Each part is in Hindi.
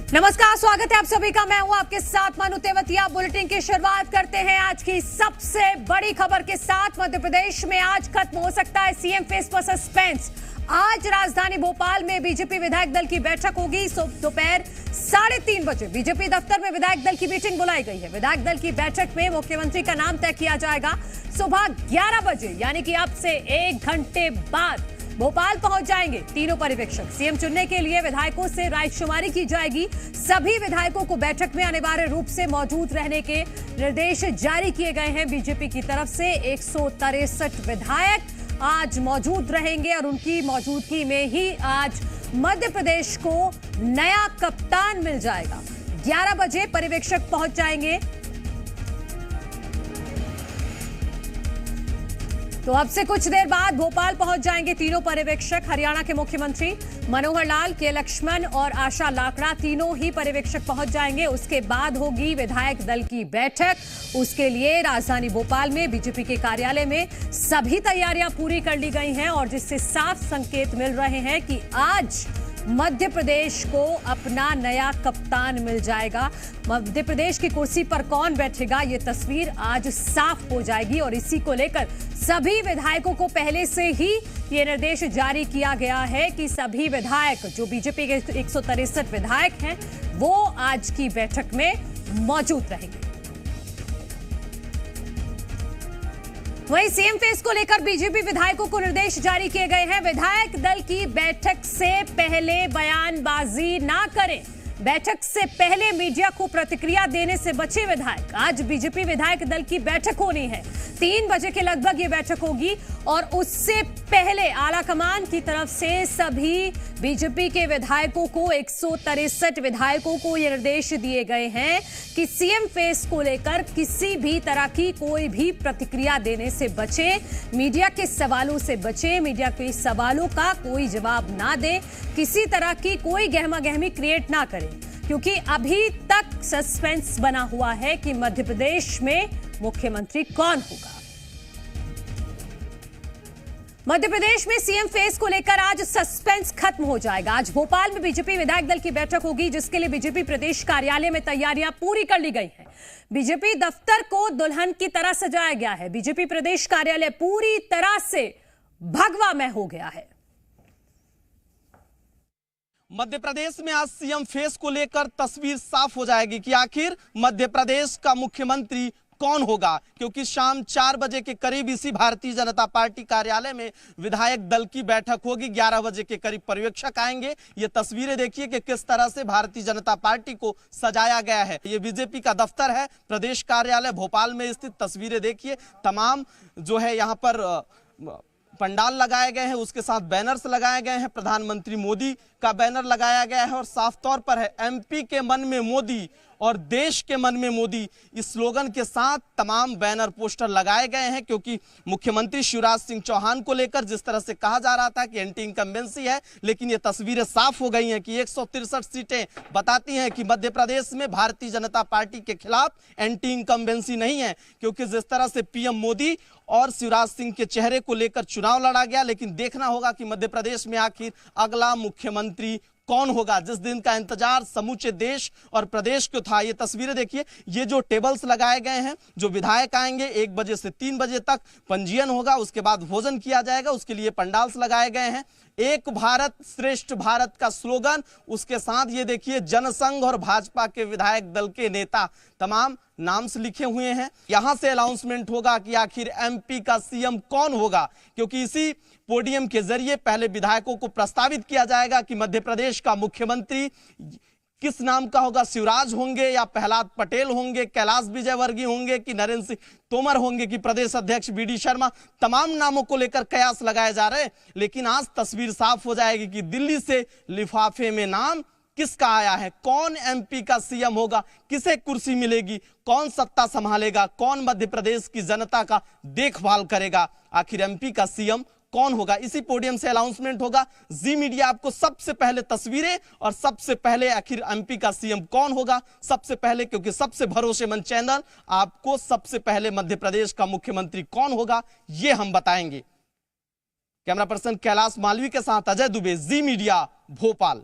नमस्कार, स्वागत है आप सभी का। मैं हूं आपके साथ मनु तेवतिया। बुलेटिन की शुरुआत करते हैं आज की सबसे बड़ी खबर के साथ। मध्य प्रदेश में आज खत्म हो सकता है सीएम फेस पर सस्पेंस। आज राजधानी भोपाल में बीजेपी विधायक दल की बैठक होगी। दोपहर 3:30 बजे बीजेपी दफ्तर में विधायक दल की मीटिंग बुलाई गई है। विधायक दल की बैठक में मुख्यमंत्री का नाम तय किया जाएगा। सुबह 11 बजे यानी कि अब से 1 घंटे बाद भोपाल पहुंच जाएंगे तीनों पर्यवेक्षक। सीएम चुनने के लिए विधायकों से रायशुमारी की जाएगी। सभी विधायकों को बैठक में अनिवार्य रूप से मौजूद रहने के निर्देश जारी किए गए हैं। बीजेपी की तरफ से 163 विधायक आज मौजूद रहेंगे और उनकी मौजूदगी में ही आज मध्य प्रदेश को नया कप्तान मिल जाएगा। 11 बजे पर्यवेक्षक पहुंच जाएंगे। तो अब से कुछ देर बाद भोपाल पहुंच जाएंगे तीनों पर्यवेक्षक। हरियाणा के मुख्यमंत्री मनोहर लाल, के लक्ष्मण और आशा लाकड़ा तीनों ही पर्यवेक्षक पहुंच जाएंगे। उसके बाद होगी विधायक दल की बैठक। उसके लिए राजधानी भोपाल में बीजेपी के कार्यालय में सभी तैयारियां पूरी कर ली गई हैं और जिससे साफ संकेत मिल रहे हैं कि आज मध्य प्रदेश को अपना नया कप्तान मिल जाएगा। मध्य प्रदेश की कुर्सी पर कौन बैठेगा, ये तस्वीर आज साफ हो जाएगी और इसी को लेकर सभी विधायकों को पहले से ही ये निर्देश जारी किया गया है कि सभी विधायक, जो बीजेपी के 163 विधायक हैं, वो आज की बैठक में मौजूद रहेंगे। वहीं सीएम फेस को लेकर बीजेपी विधायकों को निर्देश जारी किए गए हैं। विधायक दल की बैठक से पहले बयानबाजी ना करें। बैठक से पहले मीडिया को प्रतिक्रिया देने से बचे विधायक। आज बीजेपी विधायक दल की बैठक होनी है। 3 बजे के लगभग ये बैठक होगी और उससे पहले आला कमान की तरफ से सभी बीजेपी के विधायकों को, 163 विधायकों को ये निर्देश दिए गए हैं कि सीएम फेस को लेकर किसी भी तरह की कोई भी प्रतिक्रिया देने से बचे, मीडिया के सवालों से बचे, मीडिया के सवालों का कोई जवाब ना दे, किसी तरह की कोई गहमा गहमी क्रिएट ना करें, क्योंकि अभी तक सस्पेंस बना हुआ है कि मध्य प्रदेश में मुख्यमंत्री कौन होगा। मध्य प्रदेश में सीएम फेस को लेकर आज सस्पेंस खत्म हो जाएगा। आज भोपाल में बीजेपी विधायक दल की बैठक होगी, जिसके लिए बीजेपी प्रदेश कार्यालय में तैयारियां पूरी कर ली गई हैं। बीजेपी दफ्तर को दुल्हन की तरह सजाया गया है। बीजेपी प्रदेश कार्यालय पूरी तरह से भगवामय हो गया है। मध्य प्रदेश में आज सीएम फेस को लेकर तस्वीर साफ हो जाएगी कि आखिर मध्य प्रदेश का मुख्यमंत्री कौन होगा, क्योंकि शाम 4 बजे के करीब इसी भारतीय जनता पार्टी कार्यालय में विधायक दल की बैठक होगी। 11 बजे के करीब पर्यवेक्षक आएंगे। ये तस्वीरें देखिए कि किस तरह से भारतीय जनता पार्टी को सजाया गया है। ये बीजेपी का दफ्तर है, प्रदेश कार्यालय भोपाल में स्थित। तस्वीरें देखिए, तमाम जो है यहाँ पर पंडाल लगाए गए हैं, उसके साथ बैनर्स लगाए गए हैं। प्रधानमंत्री मोदी का बैनर लगाया गया है और साफ तौर पर है एमपी के मन में मोदी और देश के मन में मोदी, इस स्लोगन के साथ तमाम बैनर पोस्टर लगाए गए हैं। क्योंकि मुख्यमंत्री शिवराज सिंह चौहान को लेकर जिस तरह से कहा जा रहा था कि एंटी इनकम्बेंसी है, लेकिन ये तस्वीरें साफ हो गई हैं कि 163 सीटें बताती हैं कि मध्य प्रदेश में भारतीय जनता पार्टी के खिलाफ एंटी इनकम्बेंसी नहीं है। क्योंकि जिस तरह से पीएम मोदी और शिवराज सिंह के चेहरे को लेकर चुनाव लड़ा गया, लेकिन देखना होगा कि मध्य प्रदेश में आखिर अगला मुख्यमंत्री कौन होगा, जिस दिन का इंतजार समूचे देश और प्रदेश को था। ये तस्वीरें देखिए, ये जो टेबल्स लगाए गए हैं, जो विधायक आएंगे 1 बजे से 3 बजे तक पंजीयन होगा, उसके बाद भोजन किया जाएगा। उसके लिए पंडाल्स लगाए गए हैं। एक भारत श्रेष्ठ भारत का स्लोगन, उसके साथ ये देखिए जनसंघ और भाजपा के विधायक दल के नेता तमाम नाम से लिखे हुए हैं। यहां से अनाउंसमेंट होगा कि आखिर एमपी का सीएम कौन होगा, क्योंकि इसी पोडियम के जरिए पहले विधायकों को प्रस्तावित किया जाएगा कि मध्य प्रदेश का मुख्यमंत्री किस नाम का होगा। शिवराज होंगे या प्रहलाद पटेल होंगे, कैलाश विजयवर्गीय होंगे कि नरेंद्र सिंह तोमर होंगे कि प्रदेश अध्यक्ष बीडी शर्मा, तमाम नामों को लेकर कयास लगाए जा रहे हैं। लेकिन आज तस्वीर साफ हो जाएगी कि दिल्ली से लिफाफे में नाम किसका आया है, कौन एमपी का सीएम होगा, किसे कुर्सी मिलेगी, कौन सत्ता संभालेगा, कौन मध्य प्रदेश की जनता का देखभाल करेगा, आखिर एमपी का सीएम कौन होगा। इसी पोडियम से अनाउंसमेंट होगा। जी मीडिया आपको सबसे पहले तस्वीरें और सबसे पहले आखिर एमपी का सीएम कौन होगा, सबसे पहले, क्योंकि सबसे भरोसेमंद चैनल आपको सबसे पहले मध्य प्रदेश का मुख्यमंत्री कौन होगा ये हम बताएंगे। कैमरा पर्सन कैलाश मालवी के साथ अजय दुबे, जी मीडिया, भोपाल।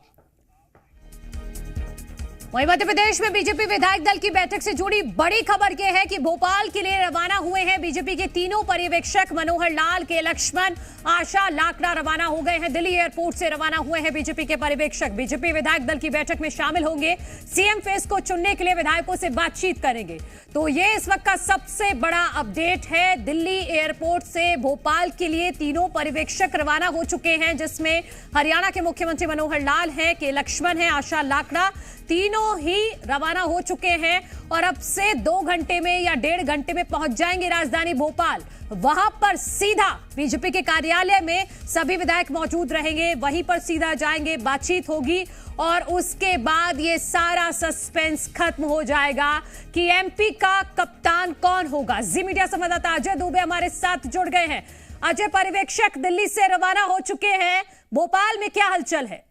वहीं मध्य प्रदेश में बीजेपी विधायक दल की बैठक से जुड़ी बड़ी खबर यह है कि भोपाल के लिए रवाना हुए हैं बीजेपी के तीनों पर्यवेक्षक मनोहर लाल, के लक्ष्मण, आशा लाकड़ा रवाना हो गए हैं। दिल्ली एयरपोर्ट से रवाना हुए हैं बीजेपी के पर्यवेक्षक। बीजेपी विधायक दल की बैठक में शामिल होंगे, सीएम फेस को चुनने के लिए विधायकों से बातचीत करेंगे। तो ये इस वक्त का सबसे बड़ा अपडेट है। दिल्ली एयरपोर्ट से भोपाल के लिए तीनों पर्यवेक्षक रवाना हो चुके हैं, जिसमें हरियाणा के मुख्यमंत्री मनोहर लाल हैं, के लक्ष्मण है, आशा लाकड़ा, तीनों ही रवाना हो चुके हैं और अब से 2 घंटे में या 1.5 घंटे में पहुंच जाएंगे राजधानी भोपाल। वहां पर सीधा बीजेपी के कार्यालय में सभी विधायक मौजूद रहेंगे, वहीं पर सीधा जाएंगे, बातचीत होगी और उसके बाद ये सारा सस्पेंस खत्म हो जाएगा कि एमपी का कप्तान कौन होगा। जी मीडिया संवाददाता अजय दुबे हमारे साथ जुड़ गए हैं। अजय, पर्यवेक्षक दिल्ली से रवाना हो चुके हैं, भोपाल में क्या हलचल है?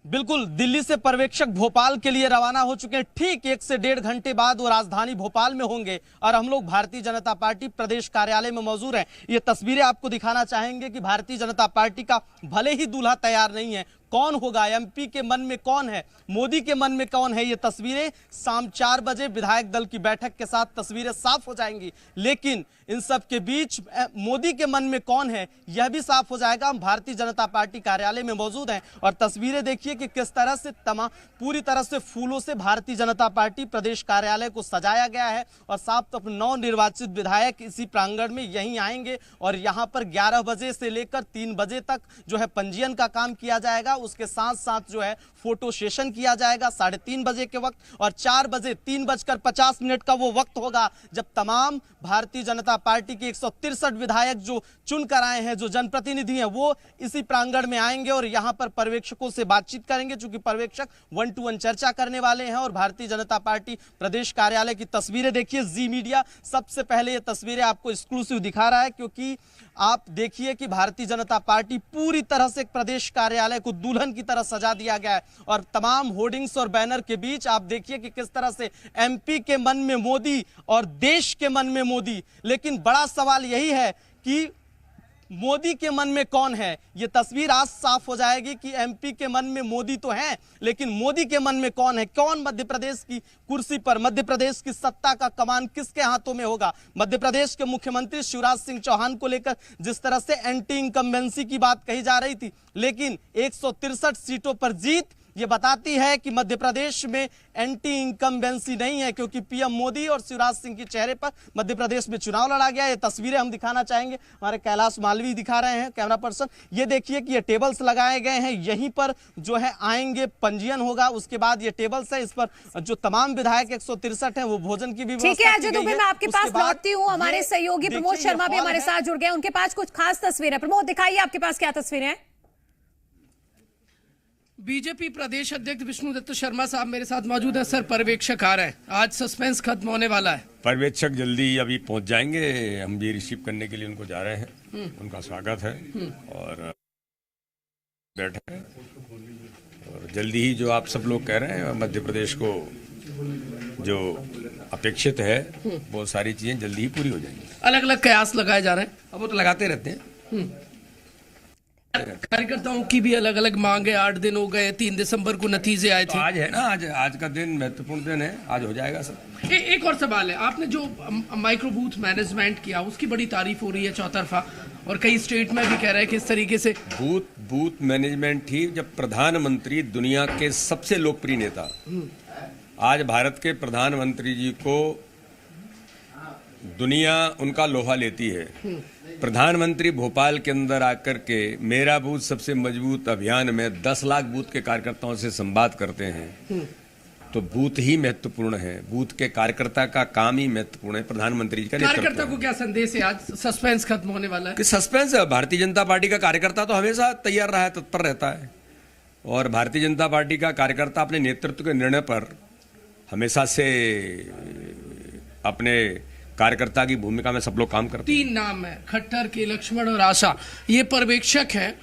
बिल्कुल, दिल्ली से पर्यवेक्षक भोपाल के लिए रवाना हो चुके हैं। ठीक 1 से 1.5 घंटे बाद वो राजधानी भोपाल में होंगे और हम लोग भारतीय जनता पार्टी प्रदेश कार्यालय में मौजूद हैं। ये तस्वीरें आपको दिखाना चाहेंगे कि भारतीय जनता पार्टी का भले ही दूल्हा तैयार नहीं है, कौन होगा, एमपी के मन में कौन है, मोदी के मन में कौन है, ये तस्वीरें शाम 4 बजे विधायक दल की बैठक के साथ तस्वीरें साफ हो जाएंगी। लेकिन इन सब के बीच मोदी के मन में कौन है यह भी साफ हो जाएगा। हम भारतीय जनता पार्टी कार्यालय में मौजूद हैं और तस्वीरें देखिए कि किस तरह से पूरी तरह से फूलों से भारतीय जनता पार्टी प्रदेश कार्यालय को सजाया गया है और साफ तौर पर 9 निर्वाचित विधायक इसी प्रांगण में यहीं आएंगे और यहां पर 11 बजे से लेकर 3 बजे तक जो है पंजीयन का काम किया जाएगा। उसके साथ साथ जो है फोटो सेशन किया जाएगा 3:30 बजे के वक्त और 4 बजे 3:50 का वो वक्त होगा जब तमाम भारतीय जनता पार्टी के 163 विधायक जो चुनकर आए हैं, जो जनप्रतिनिधि हैं, वो इसी प्रांगण में आएंगे और यहां पर पर्यवेक्षकों से बातचीत करेंगे। चूंकि पर्यवेक्षक 1-to-1 चर्चा करने वाले हैं और भारतीय जनता पार्टी प्रदेश कार्यालय की तस्वीरें देखिए। जी मीडिया सबसे पहले ये तस्वीरें आपको एक्सक्लूसिव दिखा रहा है, क्योंकि आप देखिए कि भारतीय जनता पार्टी पूरी तरह से प्रदेश कार्यालय को दुल्हन की तरह सजा दिया गया है और तमाम होर्डिंग्स और बैनर के बीच आप देखिए कि किस तरह से एमपी के मन में मोदी और देश के मन में मोदी। लेकिन बड़ा सवाल यही है कि मोदी के मन में कौन है। यह तस्वीर आज साफ हो जाएगी कि एमपी के मन में मोदी तो है, लेकिन मोदी के मन में कौन है, कौन मध्य प्रदेश की कुर्सी पर, मध्य प्रदेश की सत्ता का कमान किसके हाथों में होगा। मध्य प्रदेश के मुख्यमंत्री शिवराज सिंह चौहान को लेकर जिस तरह से एंटी इनकम्बेंसी की बात कही जा रही थी, लेकिन 163 सीटों पर जीत ये बताती है कि मध्य प्रदेश में एंटी इनकम्बेंसी नहीं है, क्योंकि पीएम मोदी और शिवराज सिंह के चेहरे पर मध्य प्रदेश में चुनाव लड़ा गया। ये तस्वीरें हम दिखाना चाहेंगे, हमारे कैलाश मालवी दिखा रहे हैं कैमरा पर्सन। ये देखिए कि ये टेबल्स लगाए गए हैं, यहीं पर जो है आएंगे, पंजीयन होगा, उसके बाद ये टेबल्स है, इस पर जो तमाम विधायक 163 हैं वो भोजन की भी व्यवस्था की गई है। अजय दुबे, मैं आपके पास लौटती हूँ। हमारे सहयोगी प्रमोद शर्मा भी हमारे साथ जुड़ गए, उनके पास कुछ खास तस्वीरें। प्रमोद, दिखाइए आपके पास क्या तस्वीरें हैं। बीजेपी प्रदेश अध्यक्ष विष्णुदत्त शर्मा साहब मेरे साथ मौजूद है। सर, पर्यवेक्षक आ रहे हैं, आज सस्पेंस खत्म होने वाला है। पर्यवेक्षक जल्दी अभी पहुंच जाएंगे, हम भी रिसीव करने के लिए उनको जा रहे हैं। उनका स्वागत है और बैठे हैं और जल्दी ही जो आप सब लोग कह रहे हैं मध्य प्रदेश को जो अपेक्षित है वो सारी चीजें जल्दी ही पूरी हो जाएंगी। अलग अलग कयास लगाए जा रहे हैं, अब वो तो लगाते रहते हैं। कार्यकर्ताओं की भी अलग अलग मांग है। 8 दिन हो गए, 3 दिसंबर को नतीजे आए थे। तो आज है ना, आज का दिन महत्वपूर्ण दिन है, आज हो जाएगा सब। एक और सवाल है, आपने जो माइक्रो बूथ मैनेजमेंट किया उसकी बड़ी तारीफ हो रही है चौतरफा, और कई स्टेट में भी कह रहे हैं कि इस तरीके से बूथ मैनेजमेंट थी जब प्रधानमंत्री, दुनिया के सबसे लोकप्रिय नेता, आज भारत के प्रधानमंत्री जी को दुनिया उनका लोहा लेती है। प्रधानमंत्री भोपाल के अंदर आकर के मेरा बूथ सबसे मजबूत अभियान में 10 लाख बूथ के कार्यकर्ताओं से संवाद करते हैं, तो बूथ ही महत्वपूर्ण है, बूथ के कार्यकर्ता का काम ही महत्वपूर्ण है। प्रधानमंत्री जी का कार्यकर्ता को क्या संदेश है? आज सस्पेंस खत्म होने वाला है। कि सस्पेंस है, भारतीय जनता पार्टी का कार्यकर्ता तो हमेशा तैयार रहा है, तत्पर रहता है और भारतीय जनता पार्टी का कार्यकर्ता अपने नेतृत्व के निर्णय पर हमेशा से अपने कार्यकर्ता की भूमिका में सब लोग काम करते हैं। 3 नाम है, खट्टर, के लक्ष्मण और आशा, ये पर्यवेक्षक हैं।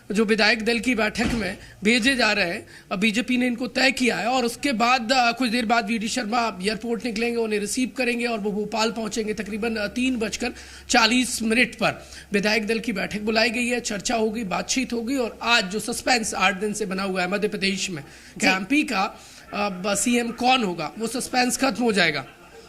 जो विधायक दल की बैठक में भेजे जा रहे हैं। अब बीजेपी ने इनको तय किया है और उसके बाद कुछ देर बाद वी डी शर्मा एयरपोर्ट निकलेंगे, उन्हें रिसीव करेंगे और वो भोपाल पहुंचेंगे। तकरीबन 3:40 पर विधायक दल की बैठक बुलाई गई है, चर्चा होगी, बातचीत होगी और आज जो सस्पेंस 8 दिन से बना हुआ है मध्य प्रदेश में कि एमपी का सीएम कौन होगा, वो सस्पेंस खत्म हो जाएगा।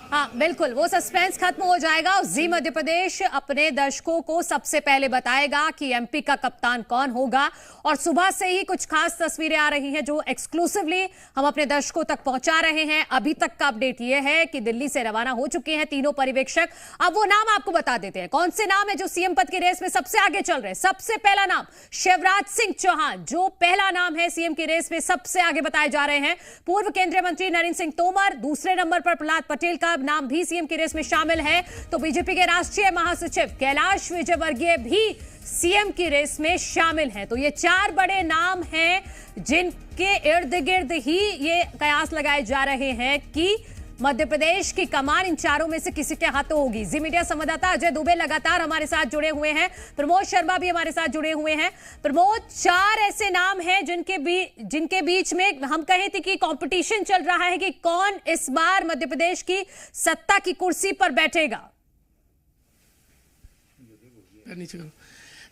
हाँ बिल्कुल, वो सस्पेंस खत्म हो जाएगा और जी मध्य प्रदेश अपने दर्शकों को सबसे पहले बताएगा कि एमपी का कप्तान कौन होगा। और सुबह से ही कुछ खास तस्वीरें आ रही हैं जो एक्सक्लूसिवली हम अपने दर्शकों तक पहुंचा रहे हैं। अभी तक का अपडेट ये है कि दिल्ली से रवाना हो चुके हैं तीनों पर्यवेक्षक। अब वो नाम आपको बता देते हैं, कौन से नाम है जो सीएम पद की रेस में सबसे आगे चल रहे हैं। सबसे पहला नाम शिवराज सिंह चौहान, जो पहला नाम है सीएम की रेस में सबसे आगे बताए जा रहे हैं। पूर्व केंद्रीय मंत्री नरेंद्र सिंह तोमर, दूसरे नंबर पर प्रहलाद पटेल का नाम भी सीएम की रेस में शामिल है। तो बीजेपी के राष्ट्रीय महासचिव कैलाश विजयवर्गीय भी सीएम की रेस में शामिल हैं। तो ये 4 बड़े नाम हैं जिनके इर्द गिर्द ही ये कयास लगाए जा रहे हैं कि मध्य प्रदेश की कमान इन 4 में से किसी के हाथों होगी। जी मीडिया संवाददाता अजय दुबे लगातार हमारे साथ जुड़े हुए हैं, प्रमोद शर्मा भी हमारे साथ जुड़े हुए हैं। प्रमोद, 4 ऐसे नाम हैं जिनके बीच में हम कहे थे कि कंपटीशन चल रहा है कि कौन इस बार मध्य प्रदेश की सत्ता की कुर्सी पर बैठेगा।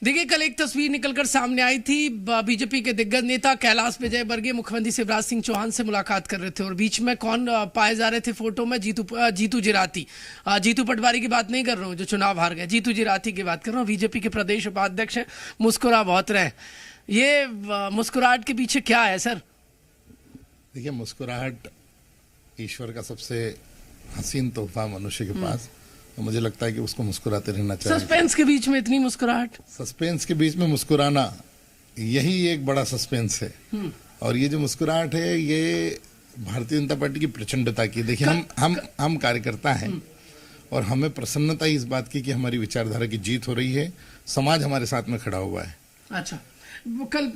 देखिए, कल एक तस्वीर निकलकर सामने आई थी, बीजेपी के दिग्गज नेता कैलाश विजयवर्गीय मुख्यमंत्री शिवराज सिंह चौहान से मुलाकात कर रहे थे और बीच में कौन पाए जा रहे थे फोटो में? जीतू जिराती। जीतू पटवारी की बात नहीं कर रहा हूँ जो चुनाव हार गए, जीतू जिराती की बात कर रहा हूँ। बीजेपी के प्रदेश उपाध्यक्ष हैं, मुस्कुरा बहुत रहे। ये मुस्कुराहट के पीछे क्या है सर? देखिए, मुस्कुराहट ईश्वर का सबसे हसीन तोहफा मनुष्य के पास, तो मुझे लगता है कि उसको मुस्कुराते रहना चाहिए। सस्पेंस के बीच में इतनी मुस्कुराहट, सस्पेंस के बीच में मुस्कुराना, यही एक बड़ा सस्पेंस है। और ये जो मुस्कुराहट है ये भारतीय जनता पार्टी की प्रचंडता की। देखिए, हम कार्यकर्ता हैं और हमें प्रसन्नता इस बात की कि हमारी विचारधारा की जीत हो रही है, समाज हमारे साथ में खड़ा हुआ है। अच्छा, कल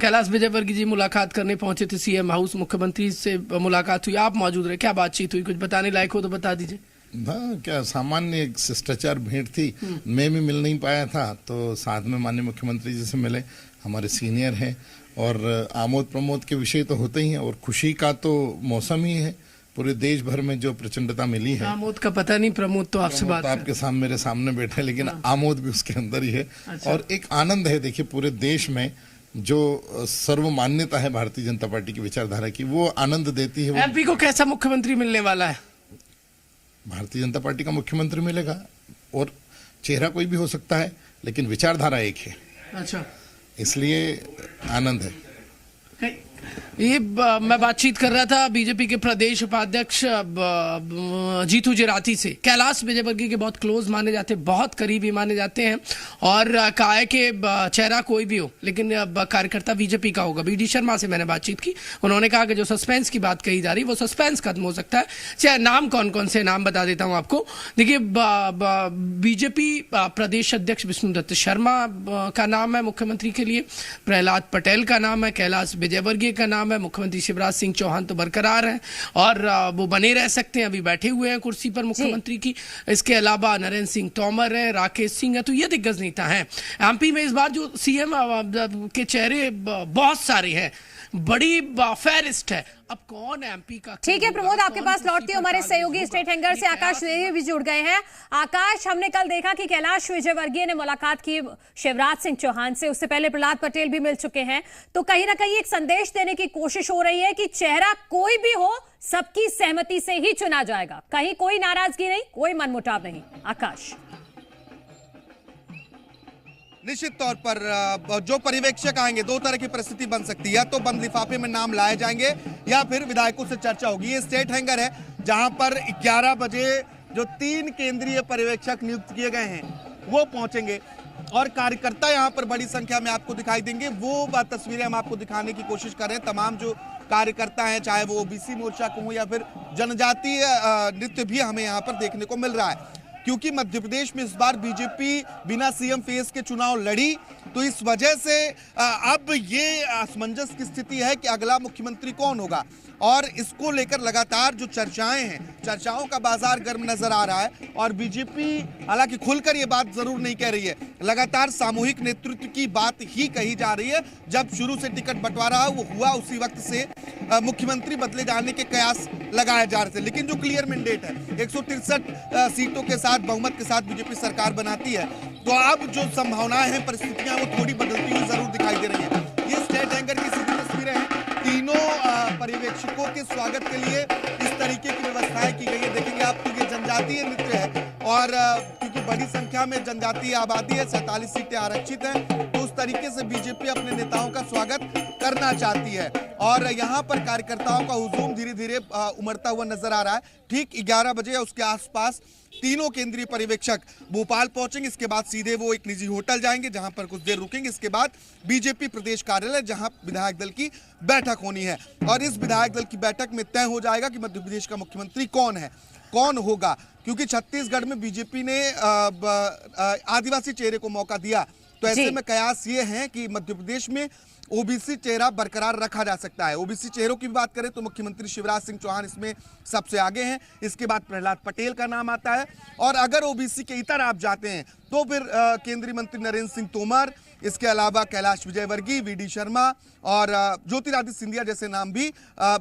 कैलाश विजयवर्गीय जी मुलाकात करने पहुंचे थे सीएम हाउस, मुख्यमंत्री से मुलाकात हुई, आप मौजूद रहे, क्या बातचीत हुई? कुछ बताने लायक हो तो बता दीजिए। हाँ, क्या सामान्य एक शिष्टाचार भेंट थी। मैं भी मिल नहीं पाया था, तो साथ में माननीय मुख्यमंत्री जी से मिले, हमारे सीनियर हैं और आमोद प्रमोद के विषय तो होते ही हैं और खुशी का तो मौसम ही है। पूरे देश भर में जो प्रचंडता मिली है, आमोद का पता नहीं, प्रमोद तो आपसे बात आपके मेरे सामने बैठे हैं, लेकिन आमोद भी उसके अंदर ही है। अच्छा। और एक आनंद है, देखिए पूरे देश में जो सर्वमान्यता है भारतीय जनता पार्टी की विचारधारा की, वो आनंद देती है। एमपी को कैसा मुख्यमंत्री मिलने वाला है? भारतीय जनता पार्टी का मुख्यमंत्री मिलेगा और चेहरा कोई भी हो सकता है, लेकिन विचारधारा एक है। अच्छा, इसलिए आनंद है। ये मैं बातचीत कर रहा था बीजेपी के प्रदेश उपाध्यक्ष जीतू जिराती से। कैलाश विजयवर्गीय के बहुत क्लोज माने जाते हैं, बहुत करीबी माने जाते हैं और कहा है कि चेहरा कोई भी हो लेकिन कार्यकर्ता बीजेपी का होगा। वी डी शर्मा से मैंने बातचीत की, उन्होंने कहा कि जो सस्पेंस की बात कही जा रही है वो सस्पेंस खत्म हो सकता है। चाहे नाम कौन कौन से नाम बता देता हूँ आपको। देखिए, बीजेपी प्रदेश अध्यक्ष विष्णुदत्त शर्मा का नाम है मुख्यमंत्री के लिए, प्रहलाद पटेल का नाम है, कैलाश विजयवर्गीय का नाम है, मुख्यमंत्री शिवराज सिंह चौहान तो बरकरार हैं और वो बने रह सकते हैं, अभी बैठे हुए हैं कुर्सी पर मुख्यमंत्री की। इसके अलावा नरेंद्र सिंह तोमर हैं, राकेश सिंह है, तो ये दिग्गज नेता हैं। एमपी में इस बार जो सीएम के चेहरे बहुत सारे हैं, बड़ी फेरिस्ट है। अब कौन एमपी का? ठीक है प्रमोद, आपके पास लौटती हमारे सहयोगी स्टेट हैंगर से आकाश देवी भी जुड़ गए हैं। आकाश, हमने कल देखा कि कैलाश विजयवर्गीय ने मुलाकात की शिवराज सिंह चौहान से, उससे पहले प्रहलाद पटेल भी मिल चुके हैं। तो कहीं ना कहीं एक संदेश देने की कोशिश हो रही है कि चेहरा कोई भी हो, सबकी सहमति से ही चुना जाएगा, कहीं कोई नाराजगी नहीं, कोई मनमुटाव नहीं। आकाश, निश्चित तौर पर जो पर्यवेक्षक आएंगे, 2 तरह की परिस्थिति बन सकती है, या तो बंद लिफाफे में नाम लाए जाएंगे या फिर विधायकों से चर्चा होगी। ये स्टेट हैंगर है जहां पर 11 बजे जो 3 केंद्रीय पर्यवेक्षक नियुक्त किए गए हैं वो पहुंचेंगे और कार्यकर्ता यहां पर बड़ी संख्या में आपको दिखाई देंगे। वो तस्वीरें हम आपको दिखाने की कोशिश कर रहे हैं। तमाम जो कार्यकर्ता हैं, चाहे वो ओबीसी मोर्चा को हो या फिर जनजातीय नृत्य भी हमें यहाँ पर देखने को मिल रहा है, क्योंकि मध्य प्रदेश में इस बार बीजेपी बिना सीएम फेस के चुनाव लड़ी तो इस वजह से अब ये असमंजस की स्थिति है कि अगला मुख्यमंत्री कौन होगा, और इसको लेकर लगातार जो चर्चाएं हैं, चर्चाओं का बाजार गर्म नजर आ रहा है। और बीजेपी हालांकि खुलकर ये बात जरूर नहीं कह रही है, लगातार सामूहिक नेतृत्व की बात ही कही जा रही है। जब शुरू से टिकट बंटवारा वो हुआ, उसी वक्त से मुख्यमंत्री बदले जाने के कयास लगाए जा रहे थे, लेकिन जो क्लियर मैंडेट है 163 सीटों के साथ बहुमत के साथ बीजेपी सरकार बनाती है, तो अब जो संभावनाएं हैं, परिस्थितियां वो थोड़ी बदलती हुई जरूर दिखाई दे रही है। ये स्टेट एंकर की सीधी तस्वीरें हैं, तीनों पर्यवेक्षकों के स्वागत के लिए इस तरीके की व्यवस्थाएं की गई है। देखेंगे आप, ये जनजातीय नृत्य है और क्योंकि बड़ी संख्या में जनजातीय आबादी है, 47 सीटें आरक्षित हैं, तो उस तरीके से बीजेपी अपने नेताओं का स्वागत करना चाहती है। और यहाँ पर कार्यकर्ताओं का हुजूम धीरे धीरे उमड़ता हुआ नजर आ रहा है। ठीक 11 बजे उसके आसपास तीनों केंद्रीय पर्यवेक्षक भोपाल पहुंचेंगे। इसके बाद सीधे वो एक निजी होटल जाएंगे, जहां पर कुछ देर रुकेंगे। इसके बाद बीजेपी प्रदेश कार्यालय, जहां विधायक दल की बैठक होनी है, और इस विधायक दल की बैठक में तय हो जाएगा कि मध्य प्रदेश का मुख्यमंत्री कौन है, कौन होगा। क्योंकि छत्तीसगढ़ में बीजेपी ने आदिवासी चेहरे को मौका दिया, तो ऐसे में कयास ये है कि मध्य प्रदेश में ओबीसी चेहरा बरकरार रखा जा सकता है। ओबीसी चेहरों की बात करें तो मुख्यमंत्री शिवराज सिंह चौहान इसमें सबसे आगे हैं, इसके बाद प्रहलाद पटेल का नाम आता है, और अगर ओबीसी के इतर आप जाते हैं तो फिर केंद्रीय मंत्री नरेंद्र सिंह तोमर, इसके अलावा कैलाश विजयवर्गीय, वीडी शर्मा और ज्योतिरादित्य सिंधिया जैसे नाम भी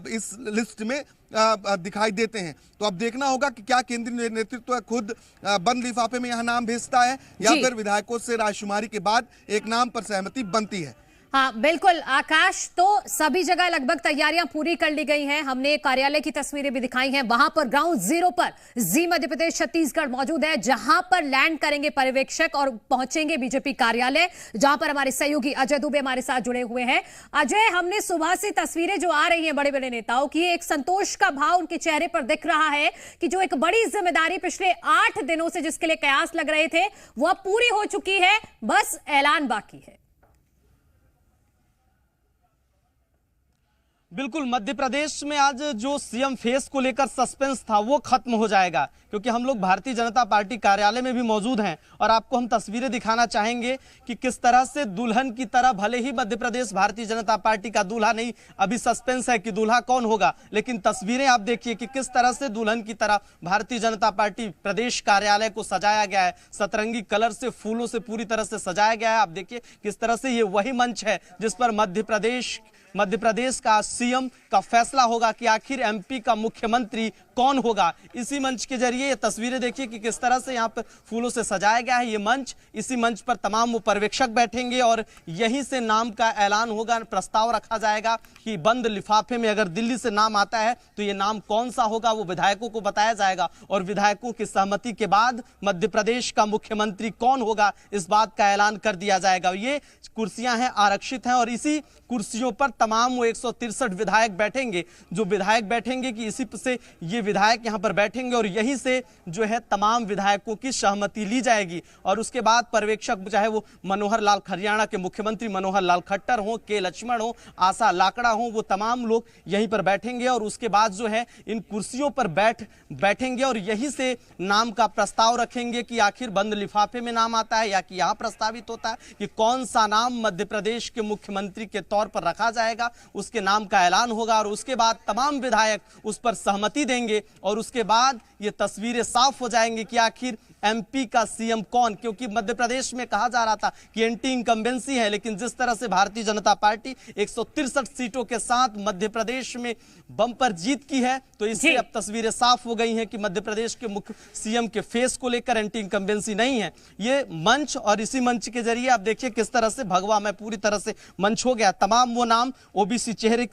इस लिस्ट में दिखाई देते हैं। तो अब देखना होगा कि क्या केंद्रीय नेतृत्व खुद बंद लिफाफे में यहां नाम भेजता है, या फिर विधायकों से रायशुमारी के बाद एक नाम पर सहमति बनती है। हाँ बिल्कुल आकाश, तो सभी जगह लगभग तैयारियां पूरी कर ली गई हैं। हमने कार्यालय की तस्वीरें भी दिखाई हैं। वहां पर ग्राउंड जीरो पर जी मध्य प्रदेश छत्तीसगढ़ मौजूद है, जहां पर लैंड करेंगे पर्यवेक्षक और पहुंचेंगे बीजेपी कार्यालय, जहां पर हमारे सहयोगी अजय दुबे हमारे साथ जुड़े हुए हैं। अजय, हमने सुबह से तस्वीरें जो आ रही हैं बड़े बड़े नेताओं की, एक संतोष का भाव उनके चेहरे पर दिख रहा है कि जो एक बड़ी जिम्मेदारी पिछले 8 दिनों से जिसके लिए कयास लग रहे थे वो अब पूरी हो चुकी है, बस ऐलान बाकी है। बिल्कुल, मध्य प्रदेश में आज जो सीएम फेस को लेकर सस्पेंस था वो खत्म हो जाएगा, क्योंकि हम लोग भारतीय जनता पार्टी कार्यालय में भी मौजूद हैं और आपको हम तस्वीरें दिखाना चाहेंगे कि किस तरह से दुल्हन की तरह, भले ही मध्य प्रदेश भारतीय जनता पार्टी का दूल्हा नहीं, अभी सस्पेंस है कि दूल्हा कौन होगा, लेकिन तस्वीरें आप देखिए कि किस तरह से दुल्हन की तरह भारतीय जनता पार्टी प्रदेश कार्यालय को सजाया गया है। सतरंगी कलर से, फूलों से पूरी तरह से सजाया गया है। आप देखिए किस तरह से ये वही मंच है जिस पर मध्य प्रदेश का सीएम का फैसला होगा कि आखिर एमपी का मुख्यमंत्री कौन होगा। इसी मंच के जरिए ये तस्वीरें देखिए कि किस तरह से यहाँ पर फूलों से सजाया गया है ये मंच। इसी मंच पर तमाम वो पर्यवेक्षक बैठेंगे और यहीं से नाम का ऐलान होगा, प्रस्ताव रखा जाएगा कि बंद लिफाफे में अगर दिल्ली से नाम आता है तो ये नाम कौन सा होगा, वो विधायकों को बताया जाएगा और विधायकों की सहमति के बाद मध्य प्रदेश का मुख्यमंत्री कौन होगा इस बात का ऐलान कर दिया जाएगा। ये कुर्सियां हैं, आरक्षित हैं और इसी कुर्सियों पर तमाम वो 163 विधायक बैठेंगे। जो विधायक बैठेंगे कि इसी से ये विधायक यहां पर बैठेंगे और यहीं से जो है तमाम विधायकों की सहमति ली जाएगी और उसके बाद पर्यवेक्षक, चाहे वो मनोहर लाल, हरियाणा के मुख्यमंत्री मनोहर लाल खट्टर हो, के लक्ष्मण हो, आशा लाकड़ा हो, वो तमाम लोग यहीं पर बैठेंगे और उसके बाद जो है इन कुर्सियों पर बैठेंगे और यहीं से नाम का प्रस्ताव रखेंगे कि आखिर बंद लिफाफे में नाम आता है या कि यहां प्रस्तावित होता है कि कौन सा नाम मध्य प्रदेश के मुख्यमंत्री के तौर पर रखा जाएगा। उसके नाम का ऐलान होगा और उसके बाद तमाम विधायक उस पर सहमति देंगे और उसके बाद ये तस्वीरें साफ हो जाएंगी कि आखिर एमपी का सीएम कौन, क्योंकि मध्य प्रदेश में कहा जा रहा था कि एंटी इनकम्बेंसी है, लेकिन जिस तरह से भारतीय जनता पार्टी 163 सीटों के साथ मध्य प्रदेश में बम्पर जीत की है तो इससे अब तस्वीरें साफ हो गई हैं कि मध्य प्रदेश के मुख्य सीएम के फेस को लेकर एंटी इनकम्बेंसी नहीं है। ये मंच और इसी मंच के जरिए आप देखिए किस तरह से भगवा में पूरी तरह से मंच हो गया। तमाम वो नाम ओबीसी चेहरे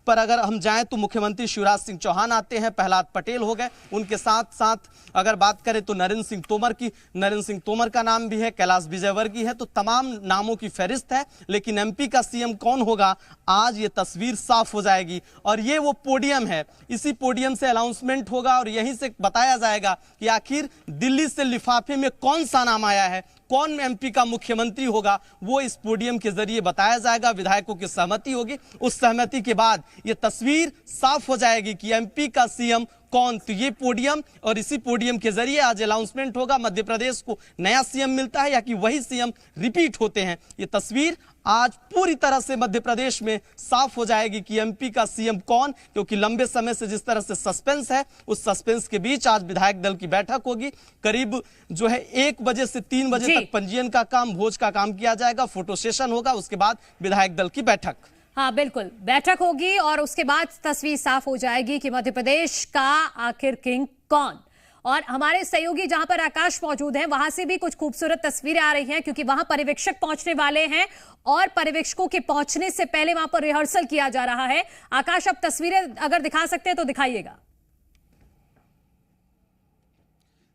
पर अगर हम जाएं तो मुख्यमंत्री शिवराज सिंह चौहान आते हैं, प्रहलाद पटेल हो गए, उनके साथ साथ अगर बात करें तो नरेंद्र सिंह तोमर का नाम भी है, कैलाश विजयवर्गीय है, तो तमाम नामों की फहरिस्त है। लेकिन एमपी का सीएम कौन होगा आज ये तस्वीर साफ हो जाएगी और ये वो पोडियम है, इसी पोडियम से अनाउंसमेंट होगा और यहीं से बताया जाएगा कि आखिर दिल्ली से लिफाफे में कौन सा नाम आया है, कौन एमपी का मुख्यमंत्री होगा, वो इस पोडियम के जरिए बताया जाएगा। विधायकों की सहमति होगी, उस सहमति के बाद ये तस्वीर साफ हो जाएगी कि एमपी का सीएम कौन। तो ये पोडियम और इसी पोडियम के जरिए आज अनाउंसमेंट होगा, मध्य प्रदेश को नया सीएम मिलता है या कि वही सीएम रिपीट होते हैं। ये तस्वीर आज पूरी तरह से मध्य प्रदेश में साफ हो जाएगी कि एमपी का सीएम कौन, क्योंकि लंबे समय से जिस तरह से सस्पेंस है, उस सस्पेंस के बीच आज विधायक दल की बैठक होगी। करीब जो है 1 बजे से 3 बजे तक पंजीयन का काम, भोज का काम किया जाएगा, फोटो सेशन होगा, उसके बाद विधायक दल की बैठक। हाँ बिल्कुल, बैठक होगी और उसके बाद तस्वीर साफ हो जाएगी कि मध्य प्रदेश का आखिर किंग कौन। और हमारे सहयोगी जहां पर आकाश मौजूद हैं, वहां से भी कुछ खूबसूरत तस्वीरें आ रही हैं, क्योंकि वहां पर्यवेक्षक पहुंचने वाले हैं और पर्यवेक्षकों के पहुंचने से पहले वहां पर रिहर्सल किया जा रहा है। आकाश, अब तस्वीरें अगर दिखा सकते हैं तो दिखाइएगा।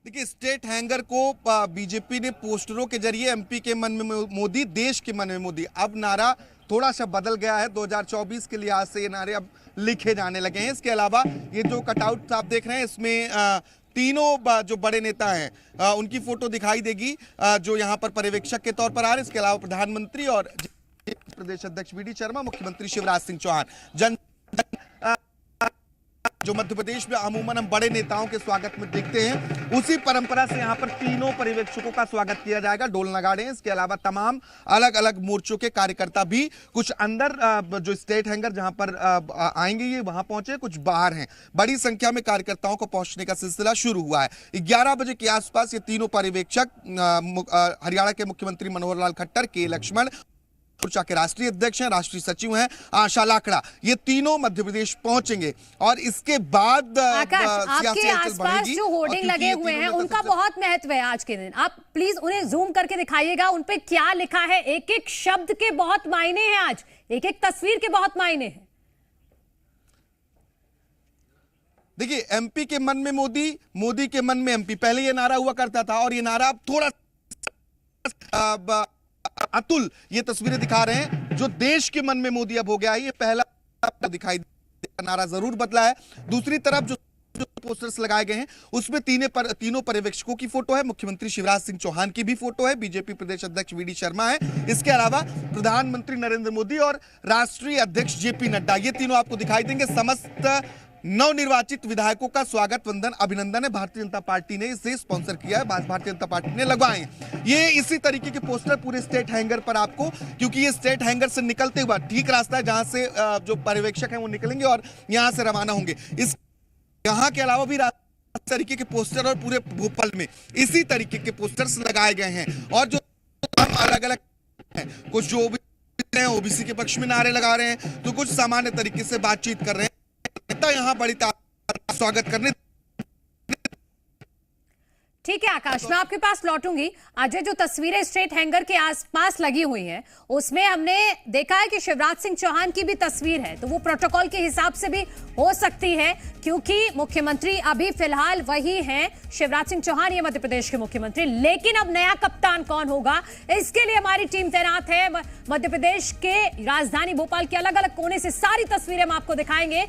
देखिए, स्टेट हैंगर को बीजेपी ने पोस्टरों के जरिए एमपी के मन में मोदी, देश के मन में मोदी, अब नारा थोड़ा सा बदल गया है। 2024 के लिहाज से ये नारे अब लिखे जाने लगे हैं। इसके अलावा ये जो कटआउट आप देख रहे हैं, इसमें तीनों जो बड़े नेता हैं उनकी फोटो दिखाई देगी, जो यहाँ पर पर्यवेक्षक के तौर पर आ रहे हैं। इसके अलावा प्रधानमंत्री और प्रदेश अध्यक्ष वी डी शर्मा, मुख्यमंत्री शिवराज सिंह चौहान, जो मध्य प्रदेश में अमूमन हम बड़े नेताओं के स्वागत में देखते हैं, उसी परंपरा से यहाँ पर तीनों पर्यवेक्षकों का स्वागत किया जाएगा। ढोल नगाड़े हैं। इसके अलावा तमाम अलग अलग मोर्चों के कार्यकर्ता भी, कुछ अंदर जो स्टेट हैंगर जहां पर आएंगे ये वहां पहुंचे, कुछ बाहर हैं। बड़ी संख्या में कार्यकर्ताओं को पहुंचने का सिलसिला शुरू हुआ है। 11 बजे के आसपास ये तीनों पर्यवेक्षक हरियाणा के मुख्यमंत्री मनोहर लाल खट्टर, के लक्ष्मण मोर्चा के राष्ट्रीय अध्यक्ष हैं, राष्ट्रीय सचिव हैं आशा लाकड़ा, ये तीनों मध्य प्रदेश पहुंचेंगे। और इसके बाद आकाश, आपके आसपास जो होर्डिंग लगे हुए हैं उनका बहुत महत्व है आज के दिन। आप प्लीज उन्हें जूम करके दिखाइएगा, उन पे क्या लिखा है। एक एक शब्द के बहुत मायने हैं, आज एक एक तस्वीर के बहुत मायने हैं। देखिए, एमपी के मन में मोदी, मोदी के मन में एमपी, पहले ये नारा हुआ करता था और ये नारा अब थोड़ा अतुल ये तस्वीरें दिखा रहे हैं। जो देश के मन में मोदी अब हो गया है, ये पहला दिखाई देता नारा जरूर बदला है। दूसरी तरफ जो पोस्टर्स लगाए गए हैं उसमें तीनों पर्यवेक्षकों की फोटो है, मुख्यमंत्री शिवराज सिंह चौहान की भी फोटो है, बीजेपी प्रदेश अध्यक्ष वी डी शर्मा है, इसके अलावा प्रधानमंत्री नरेंद्र मोदी और राष्ट्रीय अध्यक्ष जेपी नड्डा, ये तीनों आपको दिखाई देंगे। समस्त नवनिर्वाचित विधायकों का स्वागत, वंदन, अभिनंदन है। भारतीय जनता पार्टी ने इसे स्पॉन्सर किया है, भारतीय जनता पार्टी ने लगवाए। ये इसी तरीके के पोस्टर पूरे स्टेट हैंगर पर आपको, क्योंकि ये स्टेट हैंगर से निकलते हुआ ठीक रास्ता है जहां से जो पर्यवेक्षक हैं वो निकलेंगे और यहां से रवाना होंगे। इस यहाँ के अलावा भी तरीके के पोस्टर और पूरे भोपाल में इसी तरीके के पोस्टर्स लगाए गए हैं। और जो हम अलग अलग हैं, कुछ जो ओबीसी के पक्ष में नारे लगा रहे हैं, तो कुछ सामान्य तरीके से बातचीत कर रहे हैं। यहाँ बड़ी स्वागत करने। ठीक है आकाश, मैं आपके पास लौटूंगी। अजय, जो तस्वीरें स्टेट हैंगर के आसपास लगी हुई हैं उसमें हमने देखा है कि शिवराज सिंह चौहान की भी तस्वीर है, तो वो प्रोटोकॉल के हिसाब से भी हो सकती है, क्योंकि मुख्यमंत्री अभी फिलहाल वही हैं, शिवराज सिंह चौहान, ये मध्य प्रदेश के मुख्यमंत्री। लेकिन अब नया कप्तान कौन होगा, इसके लिए हमारी टीम तैनात है। मध्य प्रदेश के राजधानी भोपाल के अलग अलग कोने से सारी तस्वीरें हम आपको दिखाएंगे।